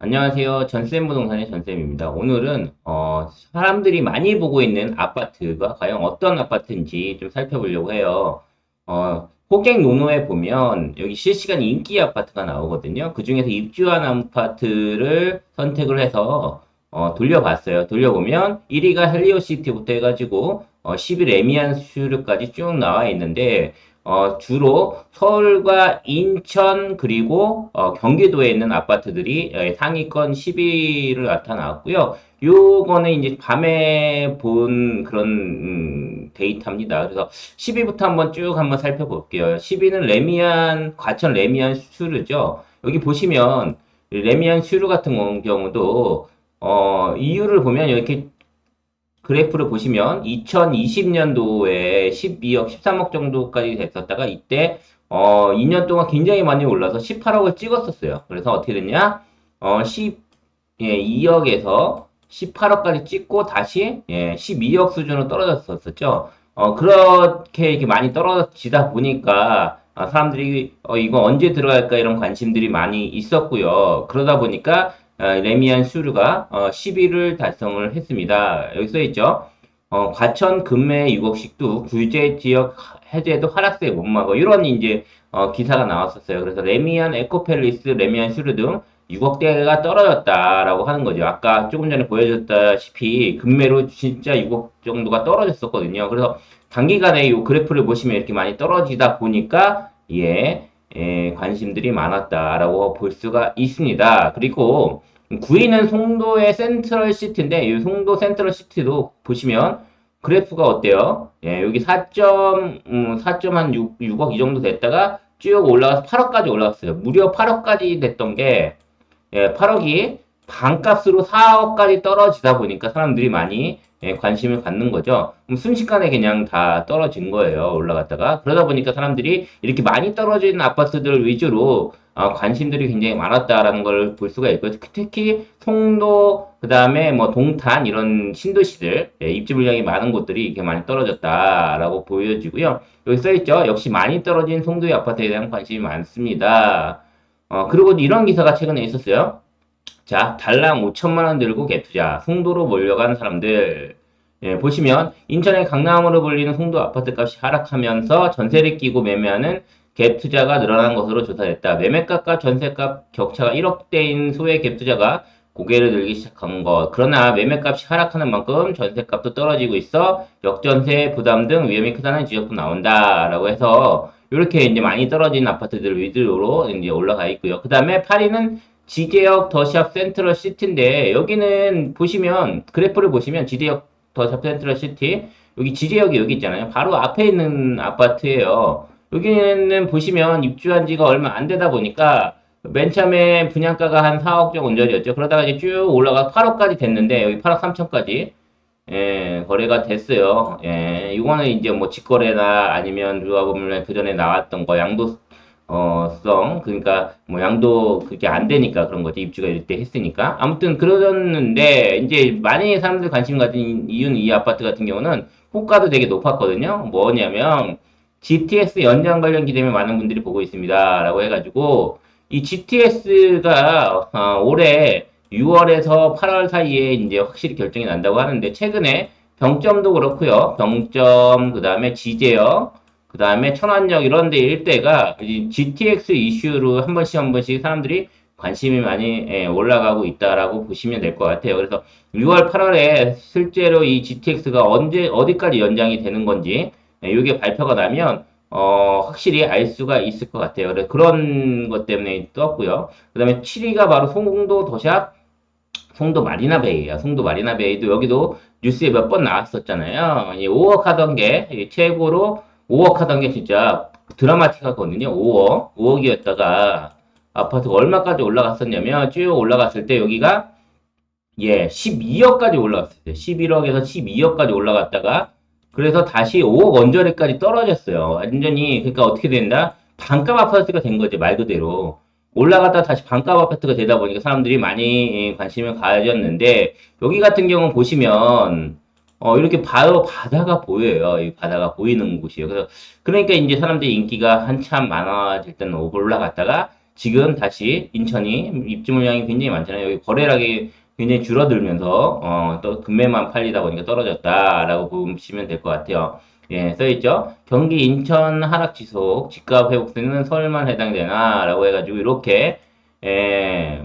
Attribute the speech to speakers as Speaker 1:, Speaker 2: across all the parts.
Speaker 1: 안녕하세요. 전쌤 부동산의 전쌤입니다. 오늘은 사람들이 많이 보고 있는 아파트가 과연 어떤 아파트인지 좀 살펴보려고 해요. 호갱 노노에 보면 여기 실시간 인기 아파트가 나오거든요. 그중에서 입주한 아파트를 선택을 해서 돌려봤어요. 돌려보면 1위가 헬리오시티부터 해가지고 10위 레미안 슈르까지 쭉 나와 있는데 주로 서울과 인천 그리고 경기도에 있는 아파트들이 상위권 10위를 나타나왔고요. 요거는 이제 밤에 본 그런 데이터입니다. 그래서 10위부터 한번 살펴볼게요. 10위는 레미안 과천 레미안 슈르죠. 여기 보시면 레미안 슈르 같은 경우도 이유를 보면 이렇게 그래프를 보시면 2020년도에 12억, 13억 정도까지 됐었다가 이때 2년 동안 굉장히 많이 올라서 18억을 찍었었어요. 그래서 어떻게 됐냐? 2억에서 18억까지 찍고 다시 12억 수준으로 떨어졌었죠. 그렇게 이렇게 많이 떨어지다 보니까 사람들이 이거 언제 들어갈까 이런 관심들이 많이 있었고요. 그러다 보니까 레미안 슈르가 10위를 달성을 했습니다. 여기 써있죠. 과천 금매 6억씩도 규제 지역 해제도 하락세에 못 막어. 이런 이제 기사가 나왔었어요. 그래서 레미안 에코팰리스, 레미안 슈르 등 6억대가 떨어졌다라고 하는 거죠. 아까 조금 전에 보여줬다시피 금매로 진짜 6억 정도가 떨어졌었거든요. 그래서 단기간에 이 그래프를 보시면 이렇게 많이 떨어지다 보니까 관심들이 많았다라고 볼 수가 있습니다. 그리고 9위는 송도의 센트럴 시티인데 이 송도 센트럴 시티도 보시면 그래프가 어때요? 여기 4.6억 이 정도 됐다가 쭉 올라가서 8억까지 올라갔어요. 무려 8억까지 됐던 게 8억이 반값으로 4억까지 떨어지다 보니까 사람들이 많이 관심을 갖는 거죠. 순식간에 그냥 다 떨어진 거예요. 올라갔다가. 그러다 보니까 사람들이 이렇게 많이 떨어진 아파트들 위주로 관심들이 굉장히 많았다라는 걸 볼 수가 있고요. 특히 송도, 그 다음에 뭐 동탄 이런 신도시들, 입지 물량이 많은 곳들이 이렇게 많이 떨어졌다라고 보여지고요. 여기 써있죠. 역시 많이 떨어진 송도의 아파트에 대한 관심이 많습니다. 그리고 이런 기사가 최근에 있었어요. 자, 달랑 5천만 원 들고 갭투자, 송도로 몰려간 사람들. 보시면 인천의 강남으로 불리는 송도 아파트 값이 하락하면서 전세를 끼고 매매하는 갭투자가 늘어난 것으로 조사됐다. 매매값과 전세값 격차가 1억대인 소의 갭투자가 고개를 들기 시작한 것. 그러나 매매값이 하락하는 만큼 전세값도 떨어지고 있어 역전세 부담 등 위험이 크다는 지적도 나온다라고 해서 이렇게 이제 많이 떨어진 아파트들 위주로 이제 올라가 있고요. 그 다음에 8위는 지제역 더샵 센트럴 시티인데 여기는 보시면 그래프를 보시면 지제역 더샵 센트럴 시티 여기 지제역이 여기 있잖아요. 바로 앞에 있는 아파트예요. 여기는 보시면 입주한 지가 얼마 안 되다 보니까 맨 처음에 분양가가 한 4억 정 언저리였죠. 그러다가 이제 쭉 올라가 8억까지 됐는데 여기 8억 3천까지 거래가 됐어요. 이거는 이제 뭐 직거래나 아니면 누가 보면 그 전에 나왔던 거 그러니까 뭐 양도 그게 안 되니까 그런 거지. 입주가 이때 했으니까. 아무튼 그러는데 이제 많이 사람들 관심 가진 이유는 이 아파트 같은 경우는 호가도 되게 높았거든요. 뭐냐면 GTS 연장 관련 기대면 많은 분들이 보고 있습니다. 라고 해가지고 이 GTS가 올해 6월에서 8월 사이에 이제 확실히 결정이 난다고 하는데 최근에 병점도 그렇고요. 병점 그다음에 지제역 그다음에 천안역 이런 데 일대가 GTX 이슈로 한 번씩 사람들이 관심이 많이 올라가고 있다라고 보시면 될 것 같아요. 그래서 6월, 8월에 실제로 이 GTX가 언제 어디까지 연장이 되는 건지 이게 발표가 나면 확실히 알 수가 있을 것 같아요. 그래서 그런 것 때문에 떴고요. 그 다음에 7위가 바로 송도 도샵, 송도 마리나베이야. 송도 마리나베이도 여기도 뉴스에 몇 번 나왔었잖아요. 5억 하던 게 최고로 5억 하던 게 진짜 드라마틱하거든요. 5억, 5억이었다가 아파트가 얼마까지 올라갔었냐면 쭉 올라갔을 때 여기가 12억까지 올라갔어요. 11억에서 12억까지 올라갔다가 그래서 다시 5억 언저리까지 떨어졌어요. 완전히 그러니까 어떻게 된다? 반값 아파트가 된 거죠. 말 그대로. 올라갔다 다시 반값 아파트가 되다 보니까 사람들이 많이 관심을 가졌는데 여기 같은 경우는 보시면 이렇게 바로 바다가 보여요. 이 바다가 보이는 곳이에요. 그래서 그러니까 이제 사람들이 인기가 한참 많아질 때는 올라갔다가 지금 다시 인천이 입주 물량이 굉장히 많잖아요. 여기 거래량이 굉장히 줄어들면서 또 금매만 팔리다 보니까 떨어졌다라고 보시면 될 것 같아요. 예, 써있죠. 경기 인천 하락 지속 집값 회복세는 서울만 해당되나라고 해가지고 이렇게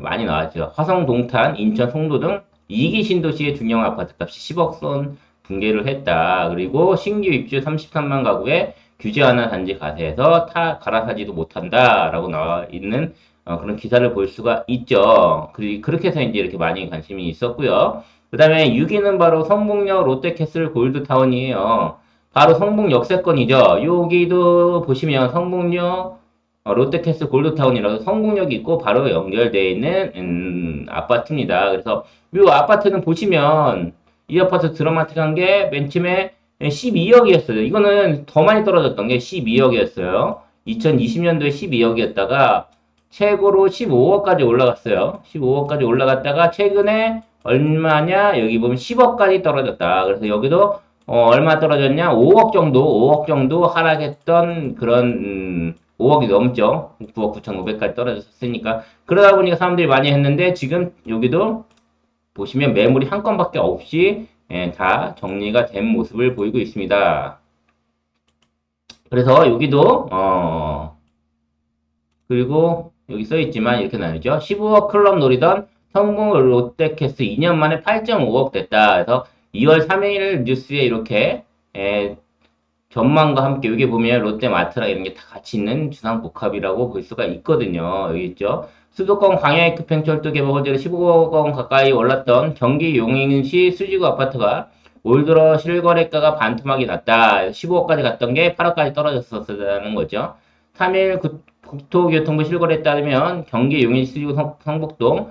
Speaker 1: 많이 나왔죠. 화성 동탄 인천 송도 등 2기 신도시의 중형 아파트값이 10억 선 붕괴를 했다. 그리고 신규 입주 33만 가구에 규제 하나 단지 가세해서 갈아타지도 못한다라고 나와 있는 그런 기사를 볼 수가 있죠. 그렇게 해서 이제 이렇게 많이 관심이 있었고요. 그 다음에 6위는 바로 성북역 롯데캐슬 골드타운이에요. 바로 성북 역세권이죠. 여기도 보시면 성북역 롯데캐슬 골드타운이라고 성북역이 있고 바로 연결되어 있는 아파트입니다. 그래서 이 아파트는 보시면 이 아파트 드라마틱한 게 맨 처음에 12억이었어요. 이거는 더 많이 떨어졌던 게 12억이었어요. 2020년도에 12억이었다가 최고로 15억까지 올라갔어요. 15억까지 올라갔다가 최근에 얼마냐? 여기 보면 10억까지 떨어졌다. 그래서 여기도 얼마 떨어졌냐? 5억 정도 하락했던 그런 5억이 넘죠. 9억 9,500까지 떨어졌으니까. 그러다 보니까 사람들이 많이 했는데 지금 여기도 보시면 매물이 한 건밖에 없이 다 정리가 된 모습을 보이고 있습니다. 그래서 여기도 그리고 여기 써있지만 이렇게 나누죠. 15억 클럽 노리던 성공 롯데캐스 2년 만에 8.5억 됐다. 그래서 2월 3일 뉴스에 이렇게 전망과 함께 여기 보면 롯데마트랑 이런 게 다 같이 있는 주상복합이라고 볼 수가 있거든요. 여기 있죠. 수도권 광양급행철도 개발 호재로 15억 원 가까이 올랐던 경기 용인시 수지구 아파트가 올 들어 실거래가가 반토막이 났다. 15억까지 갔던 게 8억까지 떨어졌었다는 거죠. 3일 국토교통부 실거래에 따르면 경기 용인 수지구 성북동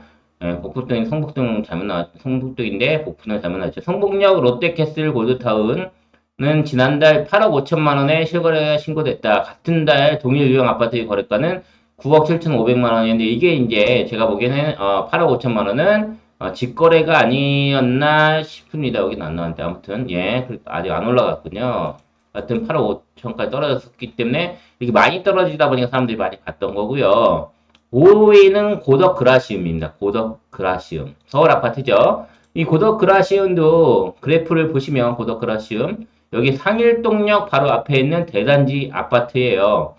Speaker 1: 복북동이 성북동 잘못 나왔 성북동인데 복부는 잘못 나왔죠. 성북역 롯데캐슬 골드타운 는 지난달 8억 5천만 원에 실거래가 신고됐다. 같은 달 동일 유형 아파트의 거래가는 9억 7,500만 원이었는데 이게 이제 제가 보기에는 8억 5천만 원은 직거래가 아니었나 싶습니다. 여기는 안 나왔는데 아무튼 예 아직 안 올라갔군요. 하여튼 8억 5천까지 떨어졌기 때문에 이렇게 많이 떨어지다 보니까 사람들이 많이 갔던 거고요. 5위는 고덕 그라시움입니다. 고덕 그라시움 서울 아파트죠. 이 고덕 그라시움도 그래프를 보시면 고덕 그라시움 여기 상일동역 바로 앞에 있는 대단지 아파트예요.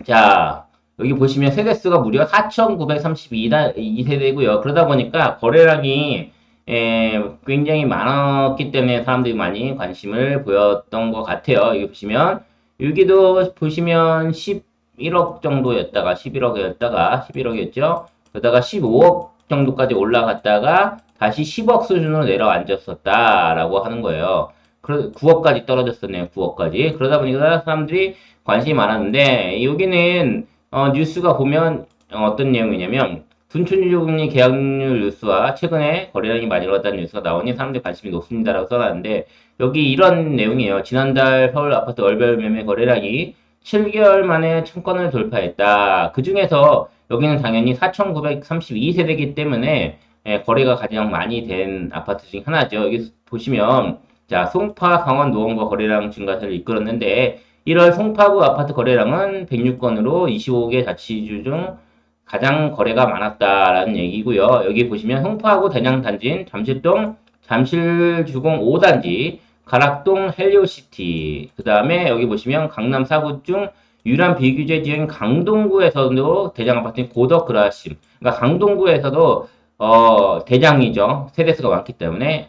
Speaker 1: 자, 여기 보시면 세대수가 무려 4,932세대고요. 그러다 보니까 거래량이 굉장히 많았기 때문에 사람들이 많이 관심을 보였던 것 같아요. 여기 보시면 여기도 보시면 11억 정도였다가 11억이었죠. 그러다가 15억 정도까지 올라갔다가 다시 10억 수준으로 내려앉았었다라고 하는 거예요. 9억까지 떨어졌었네요. 9억까지. 그러다 보니까 사람들이 관심이 많았는데 여기는 뉴스가 보면 어떤 내용이냐면 둔촌유조금리 계약률 뉴스와 최근에 거래량이 많이 올랐다는 뉴스가 나오니 사람들이 관심이 높습니다라고 써놨는데 여기 이런 내용이에요. 지난달 서울 아파트 월별 매매 거래량이 7개월 만에 1000건을 돌파했다. 그 중에서 여기는 당연히 4,932세대이기 때문에 거래가 가장 많이 된 아파트 중 하나죠. 여기 보시면 자, 송파, 강원, 노원과 거래량 증가세를 이끌었는데 1월 송파구 아파트 거래량은 106건으로 25개 자치주 중 가장 거래가 많았다라는 얘기고요. 여기 보시면 송파구 대장단지인 잠실동 잠실주공 5단지, 가락동 헬리오시티, 그 다음에 여기 보시면 강남 4구 중 유일한 비규제 지역인 강동구에서도 대장 아파트인 고덕 그라심, 그러니까 강동구에서도 대장이죠. 세대수가 많기 때문에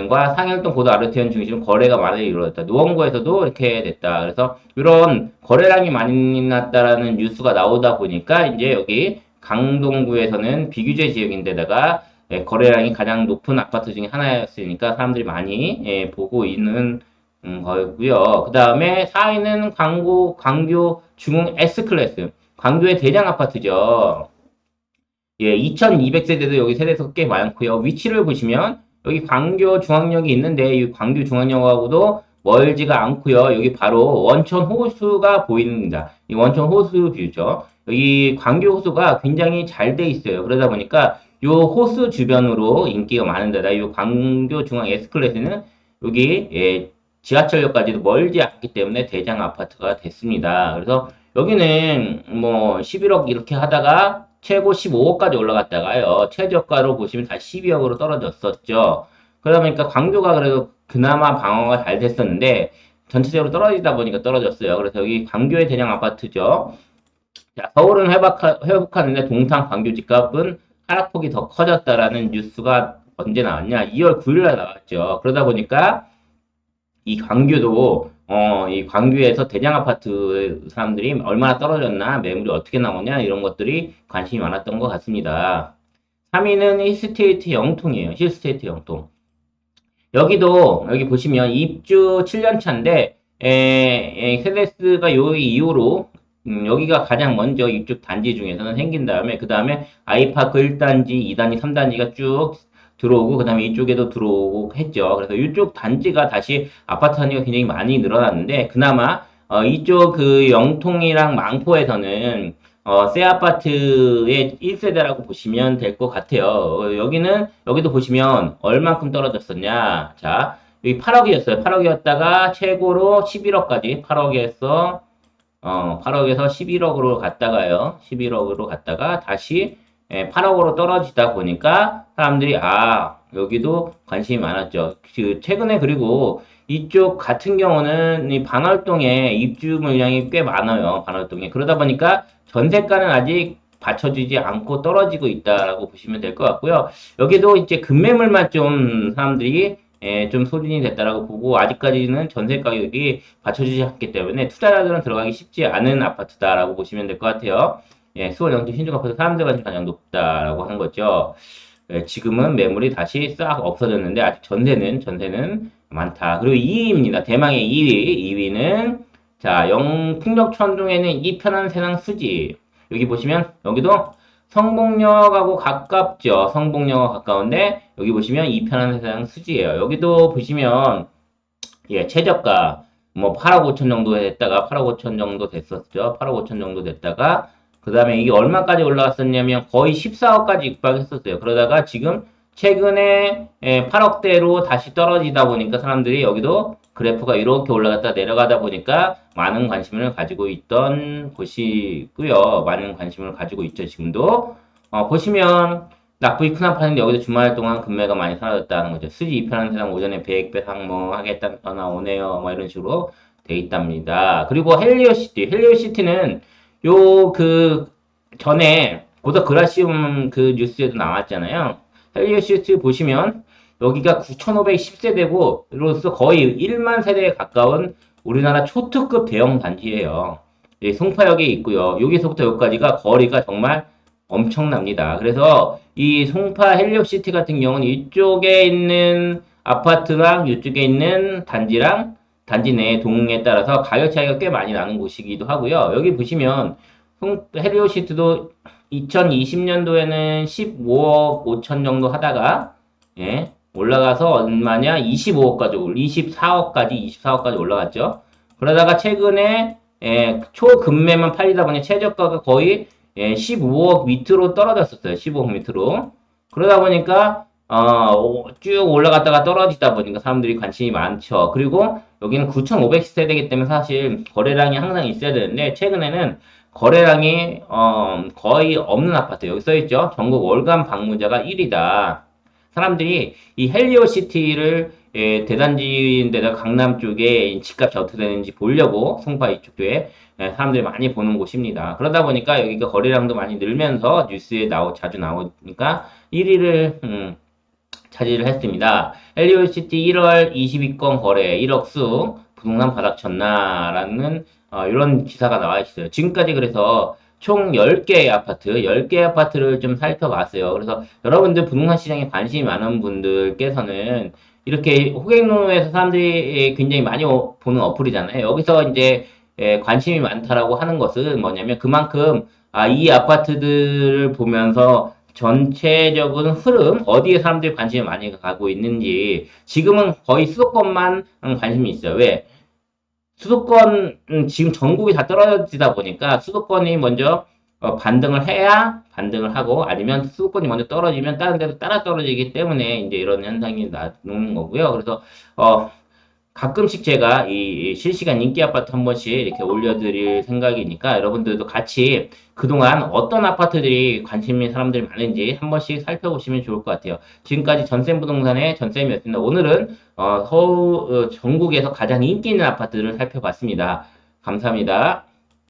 Speaker 1: 과 상일동 고도 아르티온 중심으로 거래가 많이 이루어졌다. 노원구에서도 이렇게 됐다. 그래서 이런 거래량이 많이 났다라는 뉴스가 나오다 보니까 이제 여기 강동구에서는 비규제 지역인데다가 거래량이 가장 높은 아파트 중에 하나였으니까 사람들이 많이 보고 있는 거고요. 그 다음에 4위는 광교 중흥 S클래스. 광교의 대장 아파트죠. 예, 2200세대도 여기 세대수 꽤 많고요. 위치를 보시면 여기 광교 중앙역이 있는데 이 광교 중앙역하고도 멀지가 않고요. 여기 바로 원천 호수가 보입니다. 이 원천 호수 뷰죠. 여기 광교 호수가 굉장히 잘 돼 있어요. 그러다 보니까 이 호수 주변으로 인기가 많은 데다 이 광교 중앙 S클래스는 여기 지하철역까지도 멀지 않기 때문에 대장 아파트가 됐습니다. 그래서 여기는 뭐 11억 이렇게 하다가 최고 15억까지 올라갔다가요. 최저가로 보시면 다시 12억으로 떨어졌었죠. 그러다 보니까 광교가 그래도 그나마 방어가 잘 됐었는데 전체적으로 떨어지다 보니까 떨어졌어요. 그래서 여기 광교의 대량 아파트죠. 자, 서울은 회복하는데 동탄 광교 집값은 하락폭이 더 커졌다라는 뉴스가 언제 나왔냐? 2월 9일날 나왔죠. 그러다 보니까 이 광교도 이 광교에서 대장 아파트 사람들이 얼마나 떨어졌나, 매물이 어떻게 나오냐 이런 것들이 관심이 많았던 것 같습니다. 3위는 힐스테이트 영통이에요. 힐스테이트 영통. 여기도 여기 보시면 입주 7년 차인데 세데스가 요 이후로 여기가 가장 먼저 입주 단지 중에서는 생긴 다음에 그 다음에 아이파크 1단지, 2단지, 3단지가 쭉 들어오고 그 다음에 이쪽에도 들어오고 했죠. 그래서 이쪽 단지가 다시 아파트 단지가 굉장히 많이 늘어났는데 그나마 이쪽 그 영통이랑 망포에서는 새 아파트의 1세대라고 보시면 될 것 같아요. 여기도 보시면 얼만큼 떨어졌었냐. 자, 여기 8억이었어요. 8억이었다가 최고로 11억까지 8억에서 11억으로 갔다가요. 11억으로 갔다가 다시 8억으로 떨어지다 보니까 사람들이 여기도 관심이 많았죠. 최근에 그리고 이쪽 같은 경우는 이 반월동에 입주 물량이 꽤 많아요. 반월동에. 그러다 보니까 전세가는 아직 받쳐주지 않고 떨어지고 있다라고 보시면 될 것 같고요. 여기도 이제 급매물만 좀 사람들이 좀 소진이 됐다라고 보고 아직까지는 전세 가격이 받쳐주지 않기 때문에 투자자들은 들어가기 쉽지 않은 아파트다라고 보시면 될 것 같아요. 수원 영동 신축 아파트 사람들 관심 가장 높다라고 하는 거죠. 지금은 매물이 다시 싹 없어졌는데 아직 전세는 많다. 그리고 2위입니다. 대망의 2위는 자, 풍력천동에는 이 편한 세상 수지. 여기 보시면 여기도 성북역하고 가깝죠. 성북역하고 가까운데 여기 보시면 이 편한 세상 수지예요. 여기도 보시면 최저가 뭐 8억 5천 정도 됐다가 8억 5천 정도 됐었죠. 8억 5천 정도 됐다가 그 다음에 이게 얼마까지 올라갔었냐면 거의 14억까지 육박했었어요. 그러다가 지금 최근에 8억대로 다시 떨어지다 보니까 사람들이 여기도 그래프가 이렇게 올라갔다 내려가다 보니까 많은 관심을 가지고 있던 곳이고요. 많은 관심을 가지고 있죠. 지금도 보시면 낙부이 큰 아파트인데 여기서 주말 동안 금매가 많이 사라졌다는 거죠. 수지 이편한 세상 오전에 100배 상봉하겠다는 전화 오네요. 뭐 이런 식으로 돼 있답니다. 그리고 헬리오시티는 전에 고덕 그라시움 그 뉴스에도 나왔잖아요. 헬리오시티 보시면 여기가 9,510세대고 이로써 거의 1만 세대에 가까운 우리나라 초특급 대형 단지예요. 송파역에 있고요. 여기서부터 여기까지가 거리가 정말 엄청납니다. 그래서 이 송파 헬리오시티 같은 경우는 이쪽에 있는 아파트랑 이쪽에 있는 단지랑 단지 내 동에 따라서 가격 차이가 꽤 많이 나는 곳이기도 하고요. 여기 보시면 헬리오시티도 2020년도에는 15억 5천 정도 하다가 올라가서 얼마냐? 24억까지 올라갔죠. 그러다가 최근에 초급매만 팔리다 보니 최저가가 거의 15억 밑으로 떨어졌었어요. 15억 밑으로. 그러다 보니까 쭉 올라갔다가 떨어지다 보니까 사람들이 관심이 많죠. 그리고 여기는 9,500세대이기 때문에 사실 거래량이 항상 있어야 되는데 최근에는 거래량이 거의 없는 아파트 여기 써있죠. 전국 월간 방문자가 1위다. 사람들이 이 헬리오시티를 대단지인데다 강남 쪽에 집값이 어떻게 되는지 보려고 송파 이쪽에 사람들이 많이 보는 곳입니다. 그러다 보니까 여기가 거래량도 많이 늘면서 뉴스에 자주 나오니까 1위를 차지를 했습니다. 헬리오시티 1월 22건 거래 1억 수 부동산 바닥쳤나라는 이런 기사가 나와 있어요. 지금까지 그래서 총 10개의 아파트를 좀 살펴봤어요. 그래서 여러분들 부동산 시장에 관심이 많은 분들께서는 이렇게 호갱노노에서 사람들이 굉장히 많이 보는 어플이잖아요. 여기서 이제 관심이 많다라고 하는 것은 뭐냐면 그만큼 이 아파트들을 보면서 전체적인 흐름, 어디에 사람들이 관심이 많이 가고 있는지 지금은 거의 수도권만 관심이 있어요. 왜? 수도권 지금 전국이 다 떨어지다 보니까 수도권이 먼저 반등을 해야 반등을 하고 아니면 수도권이 먼저 떨어지면 다른 데도 따라 떨어지기 때문에 이제 이런 현상이 나오는 거고요. 그래서 가끔씩 제가 이 실시간 인기 아파트 한 번씩 이렇게 올려드릴 생각이니까 여러분들도 같이 그동안 어떤 아파트들이 관심 있는 사람들이 많은지 한 번씩 살펴보시면 좋을 것 같아요. 지금까지 전쌤 부동산의 전쌤이었습니다. 오늘은 서울, 전국에서 가장 인기 있는 아파트를 살펴봤습니다. 감사합니다.